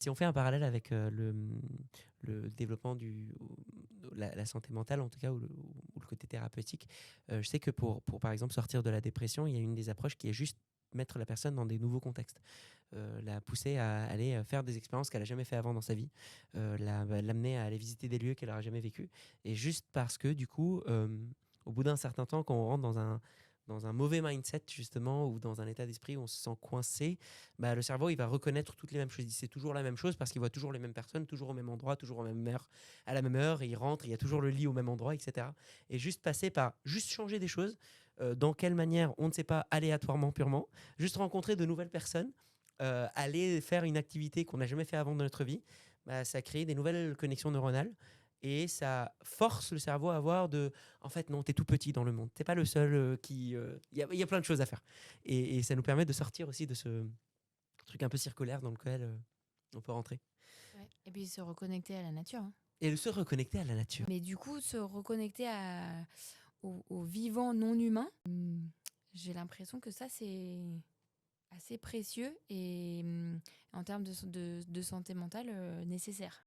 Si on fait un parallèle avec le développement la santé mentale, en tout cas, ou le côté thérapeutique, je sais que pour, par exemple, sortir de la dépression, il y a une des approches qui est juste mettre la personne dans des nouveaux contextes, la pousser à aller faire des expériences qu'elle n'a jamais fait avant dans sa vie, l'amener à aller visiter des lieux qu'elle n'aura jamais vécu. Et juste parce que, du coup, au bout d'un certain temps, quand on rentre dans un mauvais mindset, justement, ou dans un état d'esprit où on se sent coincé, bah, le cerveau, il va reconnaître toutes les mêmes choses. C'est toujours la même chose parce qu'il voit toujours les mêmes personnes, toujours au même endroit, toujours au même heure, à la même heure, et il rentre, il y a toujours le lit au même endroit, etc. Et juste passer par juste changer des choses, dans quelle manière, on ne sait pas, aléatoirement, purement, juste rencontrer de nouvelles personnes, aller faire une activité qu'on n'a jamais fait avant dans notre vie, bah, ça crée des nouvelles connexions neuronales. Et ça force le cerveau à voir en fait, non, t'es tout petit dans le monde. T'es pas le seul qui. Il y a plein de choses à faire. Et ça nous permet de sortir aussi de ce truc un peu circulaire dans lequel on peut rentrer. Ouais. Et puis se reconnecter à la nature, hein. Et de se reconnecter à la nature. Mais du coup, se reconnecter au vivant non humain, j'ai l'impression que ça, c'est assez précieux et en termes de santé mentale, nécessaire.